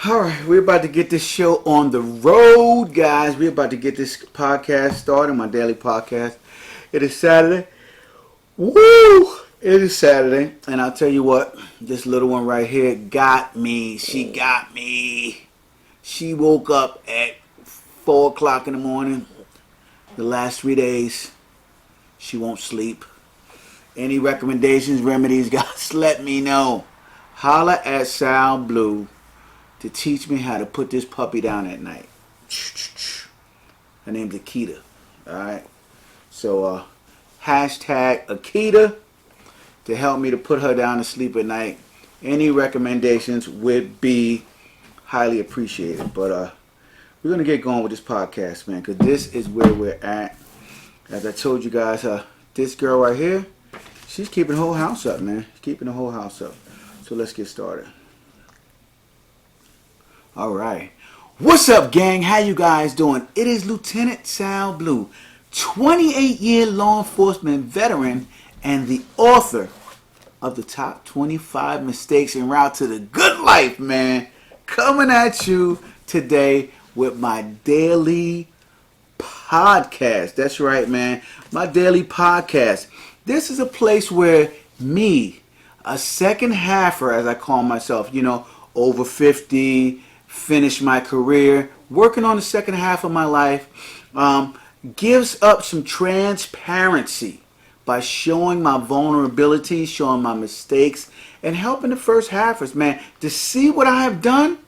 All right, we're about to get this show on the road, guys. We're about to get this podcast started, my daily podcast. It is Saturday. Woo! It is Saturday, and I'll tell you what, this little one right here got me. She got me. She woke up at 4 o'clock in the morning. The last 3 days, she won't sleep. Any recommendations, remedies, guys, let me know. Holla at Sal Blue to teach me how to put this puppy down at night. Her name's Akita. Alright? So, hashtag Akita to help me to put her down to sleep at night. Any recommendations would be highly appreciated. But we're going to get going with this podcast, man, because this is where we're at. As I told you guys, this girl right here, she's keeping the whole house up, man. She's keeping the whole house up. So let's get started. All right. What's up, gang? How you guys doing? It is Lieutenant Sal Blue, 28-year law enforcement veteran and the author of the top 25 mistakes en route to the good life, man. Coming at you today with my daily podcast. That's right, man. My daily podcast. This is a place where me, a second halfer, as I call myself, over 50, finished my career, working on the second half of my life, gives up some transparency by showing my vulnerabilities, showing my mistakes, and helping the first halfers, man, to see what I have done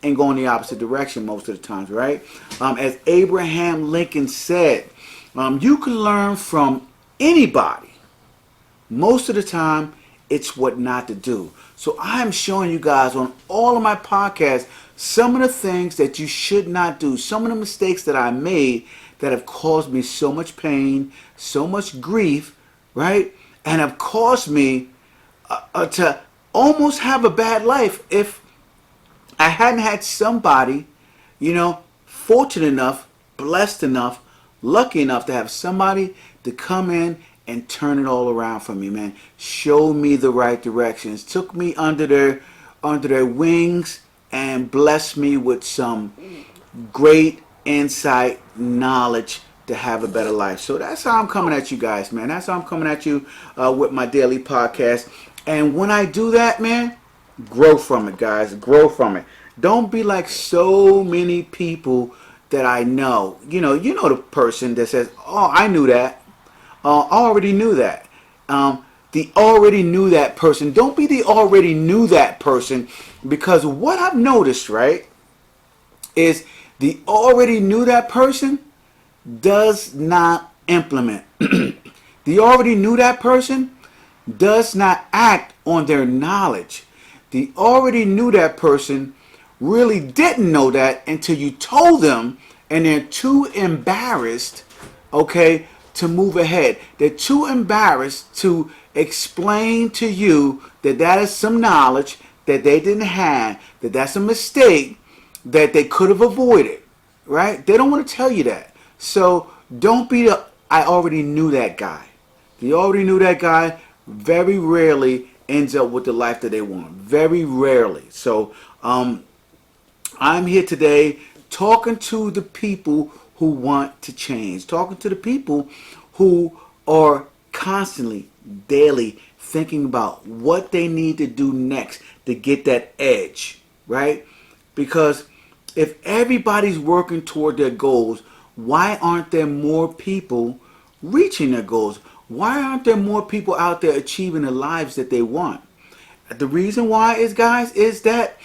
and go in the opposite direction most of the times, right? As Abraham Lincoln said, you can learn from anybody. Most of the time, it's what not to do. So I'm showing you guys on all of my podcasts some of the things that you should not do, some of the mistakes that I made that have caused me so much pain, so much grief, right? And have caused me to almost have a bad life if I hadn't had somebody, fortunate enough, blessed enough, lucky enough to have somebody to come in and turn it all around for me, man. Show me the right directions. Took me under their wings and blessed me with some great insight, knowledge to have a better life. So that's how I'm coming at you guys, man. That's how I'm coming at you with my daily podcast. And when I do that, man, grow from it, guys. Grow from it. Don't be like so many people that I know. You know the person that says, "Oh, I knew that. I already knew that." The already knew that person. Don't be the already knew that person, because what I've noticed, right, is the already knew that person does not implement. The already knew that person does not act on their knowledge. The already knew that person really didn't know that until you told them, and they're too embarrassed, okay, to move ahead. They're too embarrassed to explain to you that that is some knowledge that they didn't have, that that's a mistake that they could have avoided, right? They don't want to tell you that. So don't be the I already knew that guy. The already knew that guy very rarely ends up with the life that they want. Very rarely. So I'm here today talking to the people who want to change, talking to the people who are constantly, daily thinking about what they need to do next to get that edge, right? Because if everybody's working toward their goals, why aren't there more people reaching their goals? Why aren't there more people out there achieving the lives that they want? The reason why is, guys, is that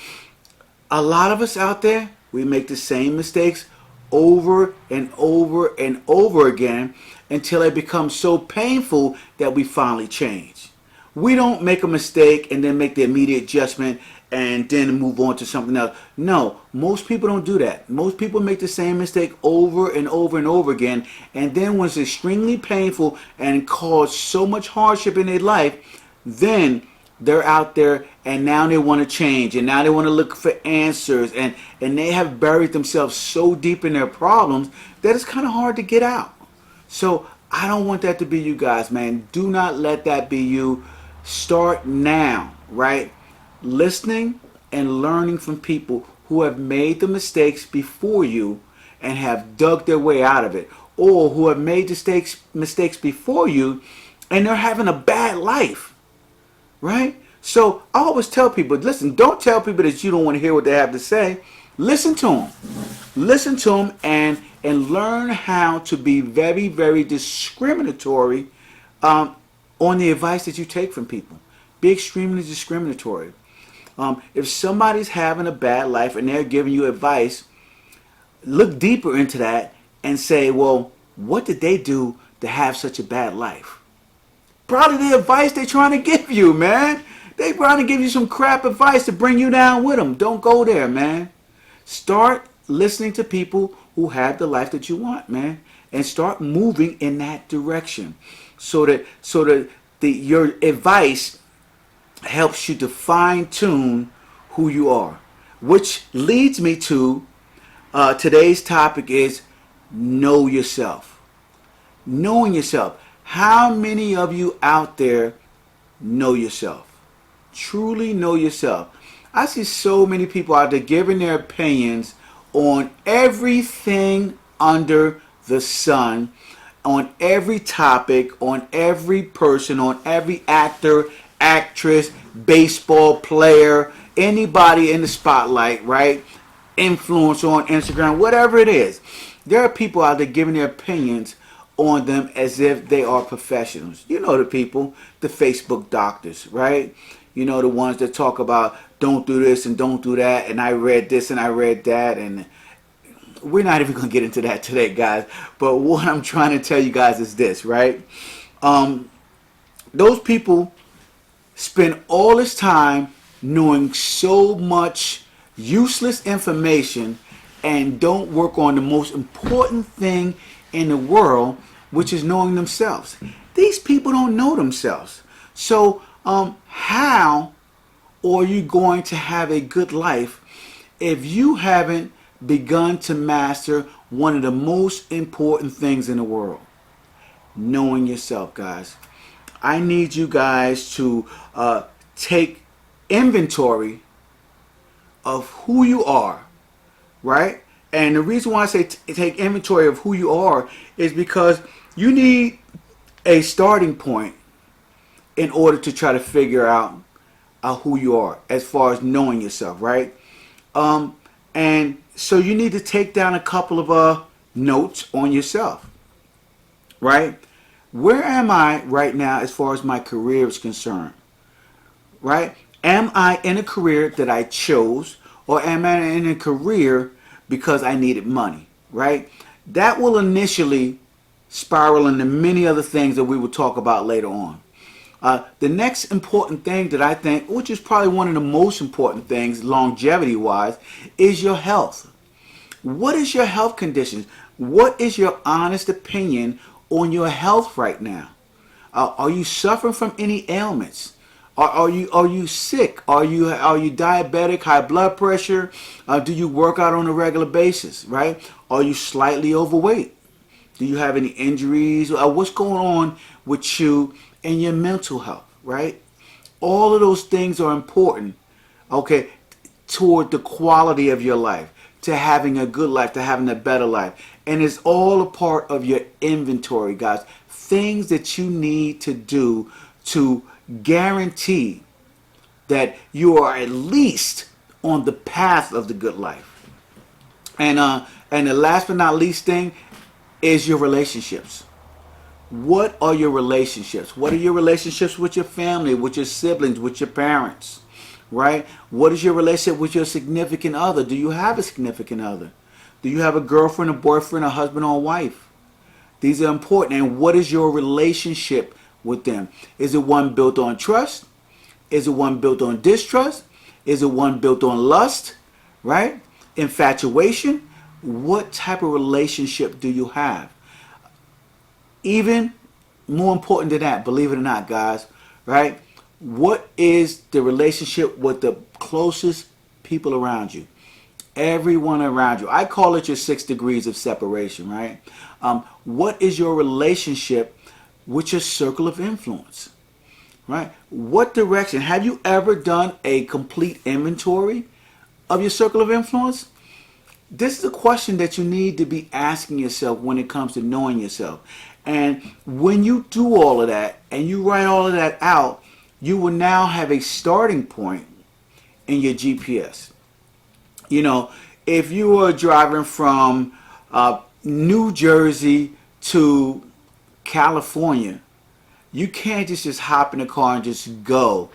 a lot of us out there, we make the same mistakes over and over and over again until it becomes so painful that we finally change. We don't make a mistake and then make the immediate adjustment and then move on to something else. No, most people don't do that. Most people make the same mistake over and over and over again, and then when it's extremely painful and cause so much hardship in their life, then they're out there and now they want to change, and now they want to look for answers, and they have buried themselves so deep in their problems that it's kind of hard to get out. So I don't want that to be you guys, man. Do not let that be you. Start now, right? Listening and learning from people who have made the mistakes before you and have dug their way out of it, or who have made mistakes before you and they're having a bad life, right? So I always tell people, listen, don't tell people that you don't want to hear what they have to say. Listen to them. Listen to them and learn how to be very, very discriminatory on the advice that you take from people. Be extremely discriminatory. If somebody's having a bad life and they're giving you advice, look deeper into that and say, well, what did they do to have such a bad life? Probably the advice they're trying to give you, man. They trying to give you some crap advice to bring you down with them. Don't go there, man. Start listening to people who have the life that you want, man, and start moving in that direction, so that your advice helps you to fine tune who you are. Which leads me to today's topic is know yourself. Knowing yourself. How many of you out there know yourself? Truly know yourself. I see so many people out there giving their opinions on everything under the sun, on every topic, on every person, on every actor, actress, baseball player, anybody in the spotlight, right? Influencer on Instagram, whatever it is. There are people out there giving their opinions on them as if they are professionals. You know the people, the Facebook doctors, right? You know, the ones that talk about don't do this and don't do that, and I read this and I read that, and we're not even going to get into that today, guys. But what I'm trying to tell you guys is this, right? Those people spend all this time knowing so much useless information and don't work on the most important thing in the world, which is knowing themselves. These people don't know themselves. So how are you going to have a good life if you haven't begun to master one of the most important things in the world? Knowing yourself, guys. I need you guys to take inventory of who you are, right? And the reason why I say take inventory of who you are is because you need a starting point in order to try to figure out who you are as far as knowing yourself, right? And so you need to take down a couple of notes on yourself, right? Where am I right now as far as my career is concerned, right? Am I in a career that I chose, or am I in a career because I needed money, right? That will initially spiral into many other things that we will talk about later on. The next important thing that I think, which is probably one of the most important things longevity-wise, is your health. What is your health conditions? What is your honest opinion on your health right now? Are you suffering from any ailments? Are you sick? Are you diabetic, high blood pressure? Do you work out on a regular basis, right? Are you slightly overweight? Do you have any injuries? What's going on with you and your mental health, right? All of those things are important, okay, toward the quality of your life, to having a good life, to having a better life. And it's all a part of your inventory, guys. Things that you need to do to guarantee that you are at least on the path of the good life. And the last but not least thing is your relationships. What are your relationships? What are your relationships with your family, with your siblings, with your parents, right? What is your relationship with your significant other? Do you have a significant other? Do you have a girlfriend, a boyfriend, a husband, or a wife? These are important. And what is your relationship with them? Is it one built on trust? Is it one built on distrust? Is it one built on lust, right? Infatuation? What type of relationship do you have? Even more important than that, believe it or not, guys, right? What is the relationship with the closest people around you? Everyone around you. I call it your 6 degrees of separation, right? What is your relationship with your circle of influence, right? What direction? Have you ever done a complete inventory of your circle of influence? This is a question that you need to be asking yourself when it comes to knowing yourself. And when you do all of that and you write all of that out, you will now have a starting point in your GPS. You know, if you are driving from New Jersey to California, you can't just hop in the car and just go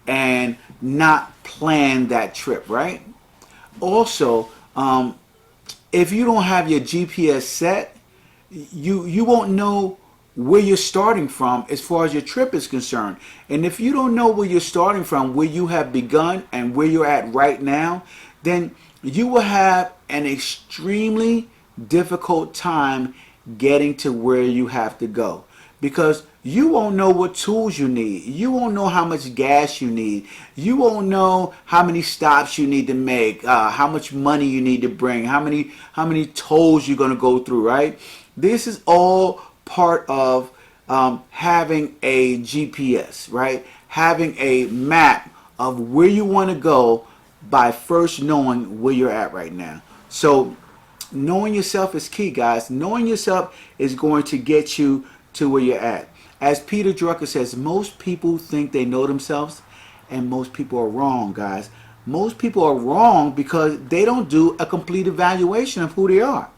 and not plan that trip, right? Also, if you don't have your GPS set, you won't know where you're starting from as far as your trip is concerned. And if you don't know where you're starting from, where you have begun and where you're at right now, then you will have an extremely difficult time getting to where you have to go, because you won't know what tools you need. You won't know how much gas you need. You won't know how many stops you need to make, how much money you need to bring, how many tolls you're going to go through, right? This is all part of having a GPS, right? Having a map of where you want to go by first knowing where you're at right now. So knowing yourself is key, guys. Knowing yourself is going to get you to where you're at. As Peter Drucker says, most people think they know themselves, and most people are wrong, guys. Most people are wrong because they don't do a complete evaluation of who they are,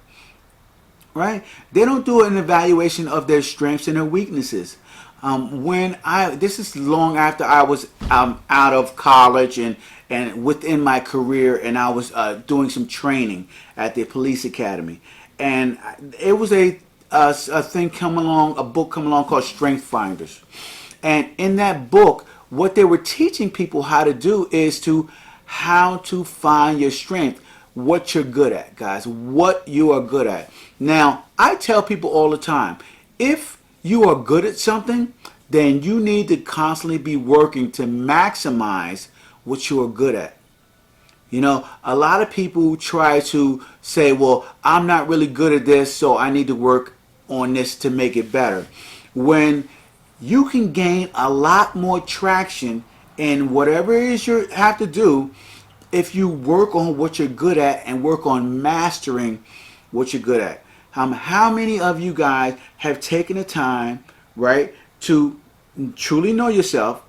right? They don't do an evaluation of their strengths and their weaknesses. This is long after I was out of college and within my career, and I was doing some training at the police academy, and it was a thing come along, a book come along called Strength Finders. And in that book, what they were teaching people how to do is how to find your strength, what you're good at, guys, what you are good at. Now, I tell people all the time, if you are good at something, then you need to constantly be working to maximize what you are good at. You know, a lot of people try to say, well, I'm not really good at this, so I need to work on this to make it better. When you can gain a lot more traction in whatever it is you have to do if you work on what you're good at and work on mastering what you're good at. How many of you guys have taken the time, right, to truly know yourself,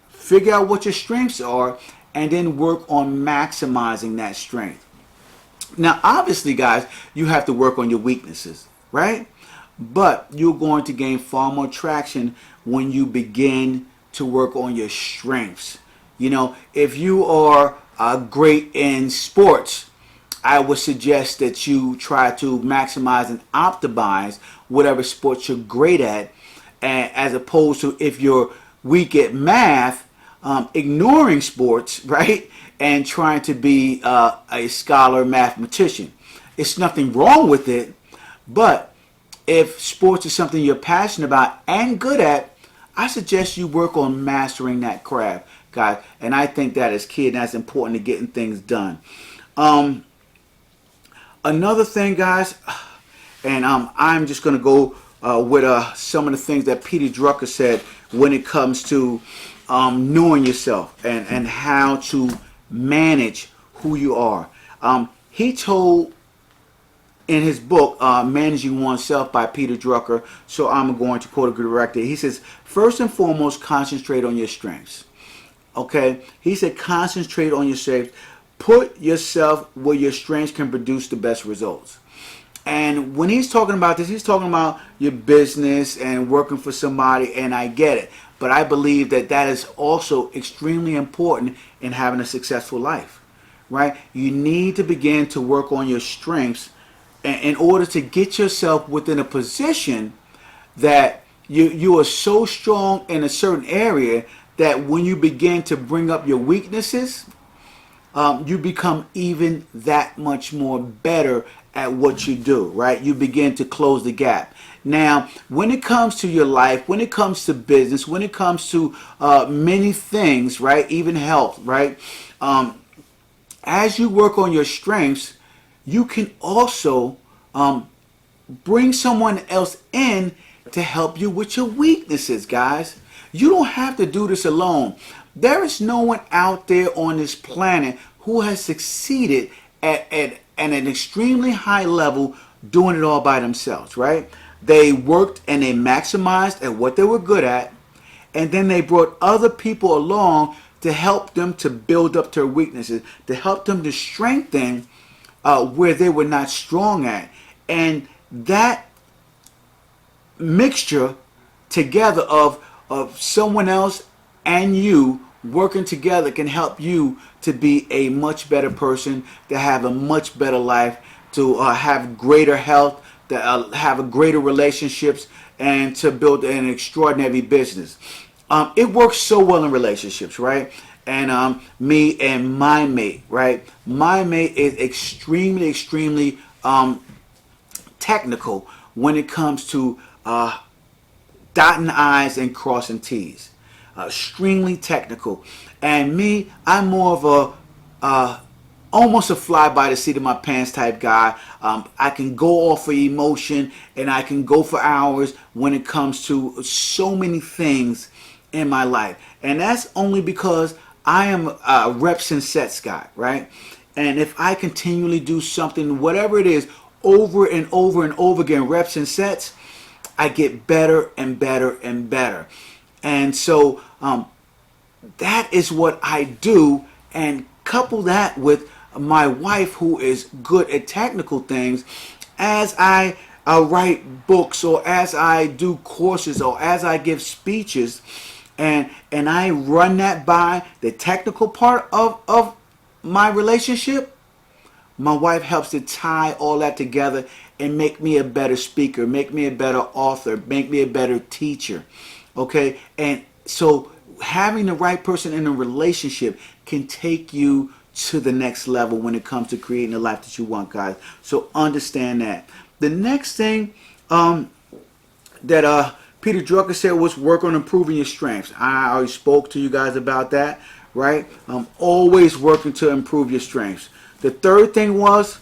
figure out what your strengths are, and then work on maximizing that strength? Now, obviously, guys, you have to work on your weaknesses, right? But you're going to gain far more traction when you begin to work on your strengths. You know, if you are great in sports, I would suggest that you try to maximize and optimize whatever sports you're great at, as opposed to if you're weak at math, ignoring sports, right, and trying to be a scholar mathematician. It's nothing wrong with it, but if sports is something you're passionate about and good at, I suggest you work on mastering that craft, guys. And I think that is key, and that's important to getting things done. Another thing, guys, and I'm just going to go with some of the things that Peter Drucker said when it comes to knowing yourself and how to manage who you are. He told in his book, Managing Oneself by Peter Drucker, so I'm going to quote it directly. He says, first and foremost, concentrate on your strengths. Okay? He said, concentrate on your strengths. Put yourself where your strengths can produce the best results. And when he's talking about this, he's talking about your business and working for somebody, and I get it. But I believe that that is also extremely important in having a successful life, right? You need to begin to work on your strengths in order to get yourself within a position that you are so strong in a certain area that when you begin to bring up your weaknesses, you become even that much more better at what you do, right? You begin to close the gap. Now, when it comes to your life, when it comes to business, when it comes to many things, right, even health, right, as you work on your strengths, you can also bring someone else in to help you with your weaknesses, guys. You don't have to do this alone. There is no one out there on this planet who has succeeded at an extremely high level doing it all by themselves, right? They worked and they maximized at what they were good at, and then they brought other people along to help them to build up their weaknesses, to help them to strengthen where they were not strong at. And that mixture together of someone else and you working together can help you to be a much better person, to have a much better life, to have greater health, to have a greater relationships, and to build an extraordinary business. It works so well in relationships, right? And me and my mate, right? My mate is extremely technical when it comes to dotting I's and crossing T's. Extremely technical. And me, I'm more of almost a fly by the seat of my pants type guy. I can go off of emotion and I can go for hours when it comes to so many things in my life. And that's only because I am a reps and sets guy, right? And if I continually do something, whatever it is, over and over and over again, reps and sets, I get better and better and better. And so that is what I do, and couple that with my wife, who is good at technical things. As I write books, or as I do courses, or as I give speeches, and I run that by the technical part of my relationship, my wife helps to tie all that together and make me a better speaker, make me a better author, make me a better teacher. Okay? And so having the right person in a relationship can take you to the next level when it comes to creating the life that you want, guys. So understand that. The next thing that Peter Drucker said was work on improving your strengths. I already spoke to you guys about that, right? Always working to improve your strengths. The third thing was,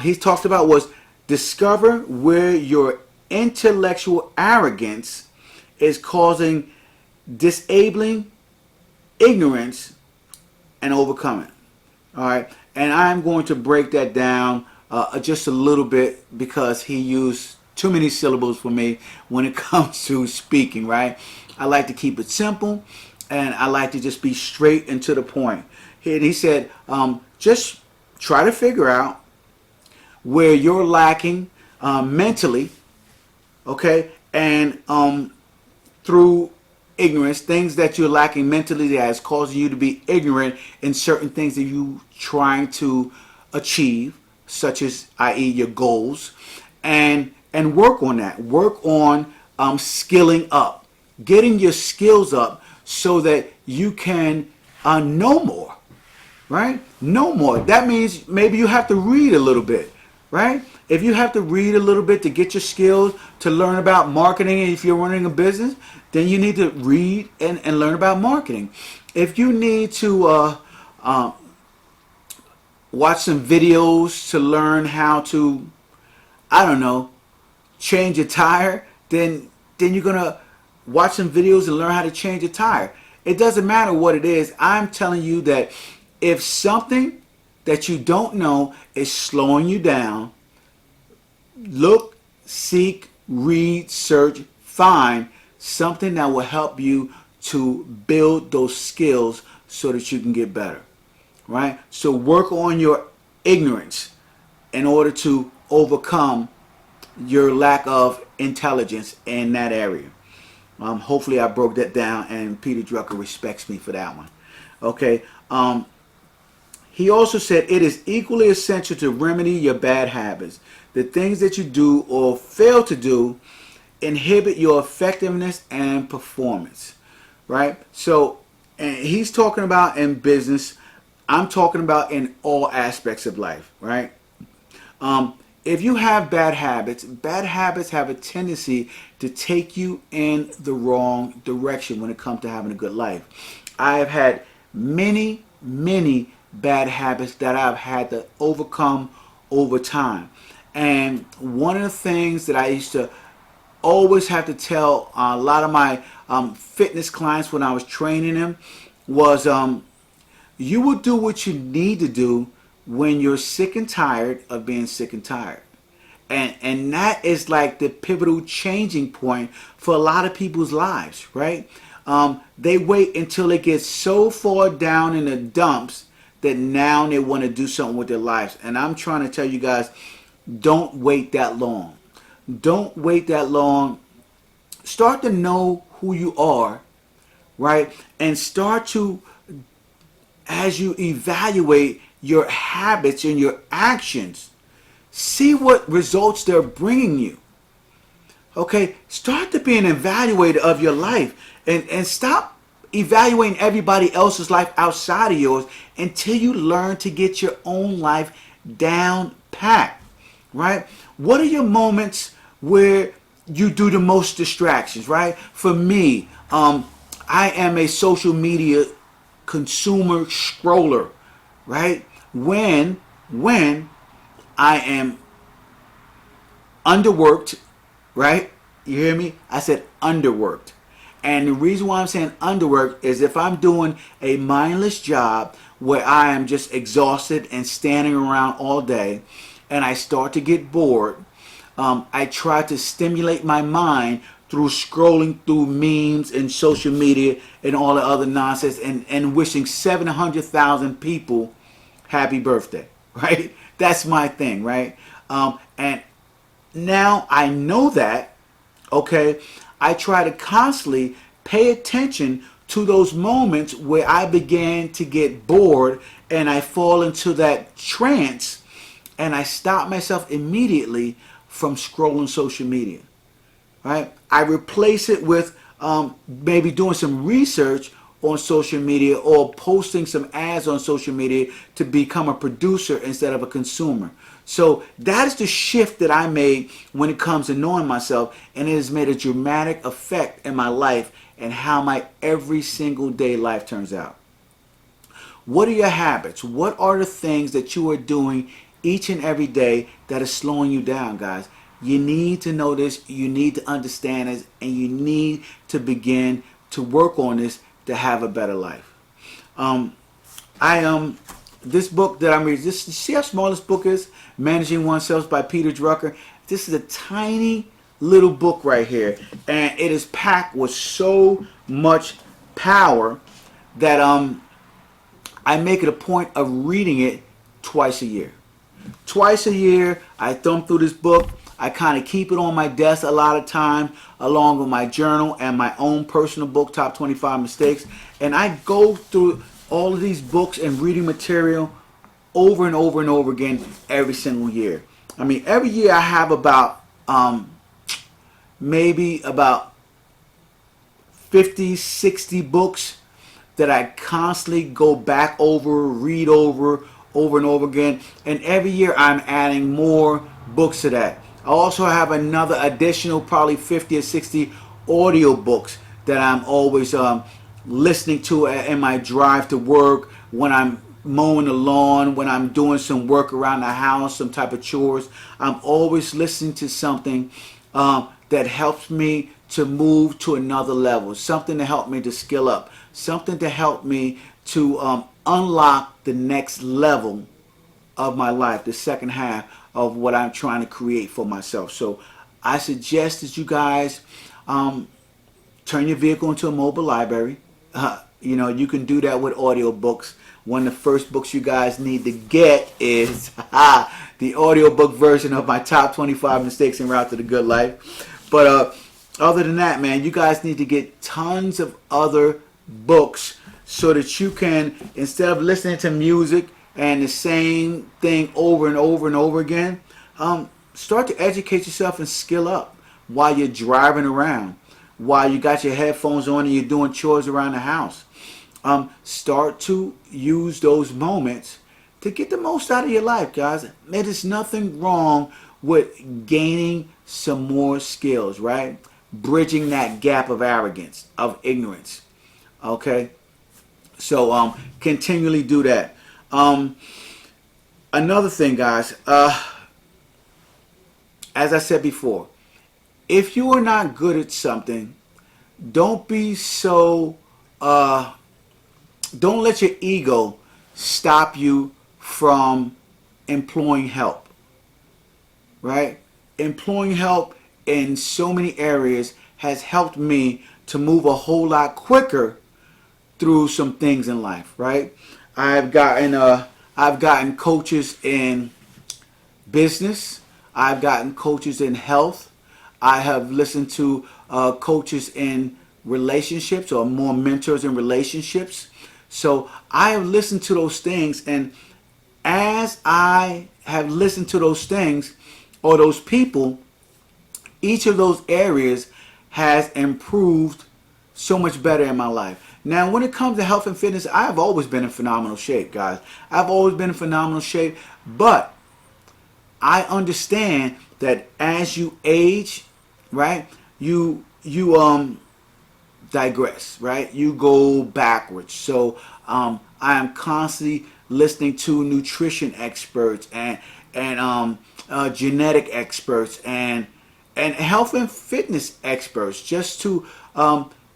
he talked about, was discover where your intellectual arrogance is causing disabling ignorance and overcome it. All right, and I'm going to break that down just a little bit because he used too many syllables for me when it comes to speaking, right? I like to keep it simple, and I like to just be straight and to the point. He said, just try to figure out where you're lacking mentally, okay, and through ignorance, things that you're lacking mentally that is causing you to be ignorant in certain things that you trying to achieve, such as, i.e., your goals, and work on that. Work on skilling up, getting your skills up so that you can know more, right? Know more. That means maybe you have to read a little bit, right? If you have to read a little bit to get your skills, to learn about marketing, and if you're running a business, then you need to read and learn about marketing. If you need to watch some videos to learn how to, I don't know, change a tire, then you're going to watch some videos and learn how to change a tire. It doesn't matter what it is. I'm telling you that if something that you don't know is slowing you down, look, seek, read, search, find something that will help you to build those skills so that you can get better, right? So work on your ignorance in order to overcome your lack of intelligence in that area. Hopefully I broke that down and Peter Drucker respects me for that one. Okay. He also said it is equally essential to remedy your bad habits. The things that you do or fail to do inhibit your effectiveness and performance, right? So, and he's talking about in business. I'm talking about in all aspects of life, right? If you have bad habits have a tendency to take you in the wrong direction when it comes to having a good life. I have had many bad habits that I've had to overcome over time. And one of the things that I used to always have to tell a lot of my fitness clients when I was training them was You will do what you need to do when you're sick and tired of being sick and tired. And that is like the pivotal changing point for a lot of people's lives, right? They wait until it gets so far down in the dumps that now they want to do something with their lives. And I'm trying to tell you guys, don't wait that long. Don't wait that long. Start to know who you are, right? And start to, as you evaluate your habits and your actions, see what results they're bringing you. Okay, start to be an evaluator of your life, and stop evaluating everybody else's life outside of yours until you learn to get your own life down pat, right? What are your moments where you do the most distractions, right? For me, I am a social media consumer scroller, right? When I am underworked, right? You hear me? I said underworked. And the reason why I'm saying underworked is if I'm doing a mindless job where I am just exhausted and standing around all day and I start to get bored, I try to stimulate my mind through scrolling through memes and social media and all the other nonsense, and wishing 700,000 people happy birthday, right? That's my thing, right? And now I know that, okay, I try to constantly pay attention to those moments where I began to get bored and I fall into that trance, and I stop myself immediately from scrolling social media, right? I replace it with maybe doing some research on social media or posting some ads on social media to become a producer instead of a consumer. So that is the shift that I made when it comes to knowing myself, and it has made a dramatic effect in my life and how my every single day life turns out. What are your habits? What are the things that you are doing each and every day that is slowing you down, guys? You need to know this, you need to understand this, and you need to begin to work on this to have a better life. This book that I'm reading, you see how small this book is? Managing Oneself by Peter Drucker. This is a tiny little book right here, and it is packed with so much power that I make it a point of reading it twice a year. Twice a year, I thumb through this book. I kind of keep it on my desk a lot of time, along with my journal and my own personal book, Top 25 Mistakes. And I go through all of these books and reading material over and over and over again every single year. I mean, every year I have about maybe about 50, 60 books that I constantly go back over, read over and over again. And every year I'm adding more books to that. I also have another additional probably 50 or 60 audio books that I'm always listening to in my drive to work, when I'm mowing the lawn, when I'm doing some work around the house, some type of chores. I'm always listening to something that helps me to move to another level, something to help me to skill up, something to help me to unlock the next level of my life, the second half of what I'm trying to create for myself. So I suggest that you guys turn your vehicle into a mobile library. You can do that with audiobooks. One of the first books you guys need to get is the audiobook version of my Top 25 Mistakes en Route to the Good Life. But other than that, man, you guys need to get tons of other books so that you can, instead of listening to music and the same thing over and over and over again, start to educate yourself and skill up while you're driving around, while you got your headphones on and you're doing chores around the house. Start to use those moments to get the most out of your life, guys. There is nothing wrong with gaining some more skills, right? Bridging that gap of arrogance, of ignorance. Okay? So continually do that. Another thing, guys, as I said before, if you are not good at something, don't be so don't let your ego stop you from employing help, right? Employing help in so many areas has helped me to move a whole lot quicker through some things in life, right? I've gotten coaches in business. I've gotten coaches in health. I have listened to coaches in relationships, or more mentors in relationships. So I have listened to those things, and as I have listened to those things or those people, each of those areas has improved so much better in my life. Now, when it comes to health and fitness, I've always been in phenomenal shape, guys. I've always been in phenomenal shape, but I understand that as you age, right, you digress, right? You go backwards. So I am constantly listening to nutrition experts and genetic experts and health and fitness experts, just to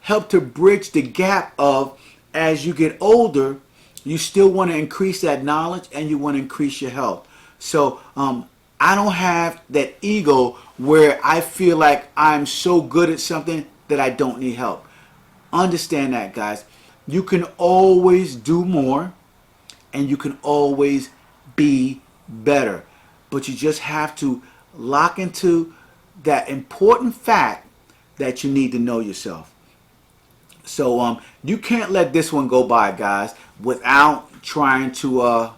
help to bridge the gap of, as you get older, you still want to increase that knowledge and you want to increase your health. So I don't have that ego where I feel like I'm so good at something that I don't need help. Understand that, guys. You can always do more and you can always be better. But you just have to lock into that important fact that you need to know yourself. So you can't let this one go by, guys, without trying to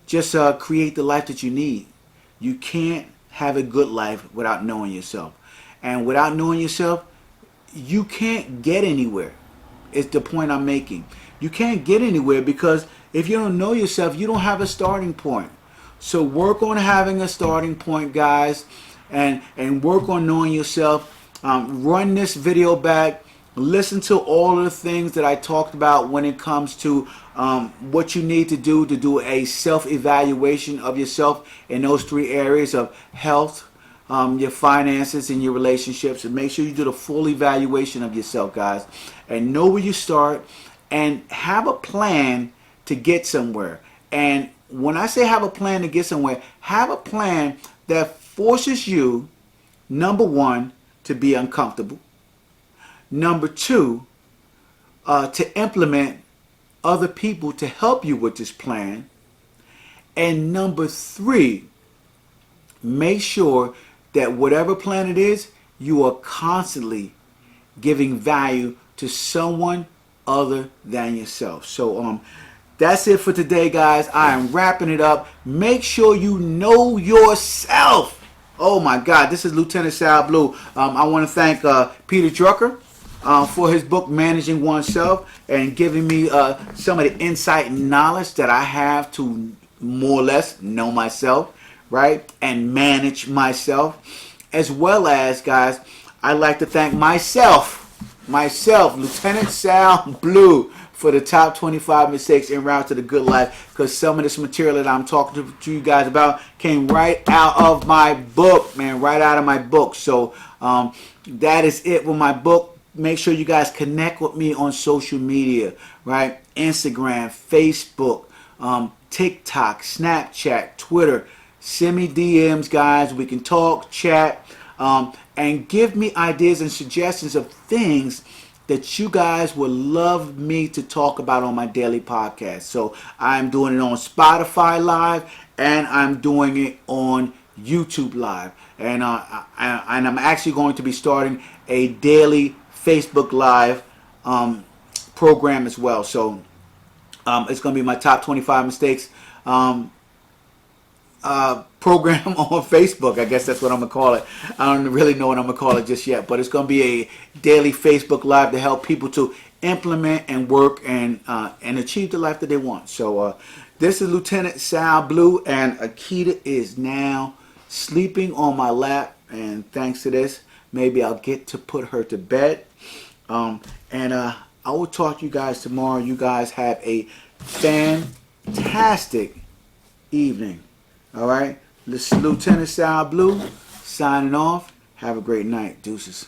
just create the life that you need. You can't have a good life without knowing yourself. And without knowing yourself, you can't get anywhere. It's the point I'm making. You can't get anywhere because if you don't know yourself, you don't have a starting point. So work on having a starting point, guys, and work on knowing yourself. Run this video back. Listen to all of the things that I talked about when it comes to what you need to do a self-evaluation of yourself in those three areas of health, your finances, and your relationships. And make sure you do the full evaluation of yourself, guys, and know where you start and have a plan to get somewhere. And when I say have a plan to get somewhere, have a plan that forces you, number one, to be uncomfortable. Number two, to implement other people to help you with this plan. And number three, make sure that whatever plan it is, you are constantly giving value to someone other than yourself. So that's it for today, guys. I am wrapping it up. Make sure you know yourself. Oh my God, this is Lieutenant Sal Blue. I want to thank Peter Drucker for his book, Managing Oneself, and giving me some of the insight and knowledge that I have to more or less know myself, right, and manage myself. As well as, guys, I'd like to thank myself, Lieutenant Sal Blue, for the top 25 mistakes en route to the good life, because some of this material that I'm talking to you guys about came right out of my book, man, right out of my book. So that is it with my book. Make sure you guys connect with me on social media, right? Instagram, Facebook, TikTok, Snapchat, Twitter. Send me DMs, guys. We can talk, chat, and give me ideas and suggestions of things that you guys would love me to talk about on my daily podcast. So I'm doing it on Spotify Live, and I'm doing it on YouTube Live. And I'm actually going to be starting a daily Facebook Live program as well. So it's going to be my top 25 mistakes program on Facebook. I guess that's what I'm going to call it. I don't really know what I'm going to call it just yet, but it's going to be a daily Facebook Live to help people to implement and work and achieve the life that they want. So this is Lieutenant Sal Blue, and Akita is now sleeping on my lap, and thanks to this, maybe I'll get to put her to bed. I will talk to you guys tomorrow. You guys have a fantastic evening. All right, this is Lieutenant Sal Blue signing off. Have a great night. Deuces.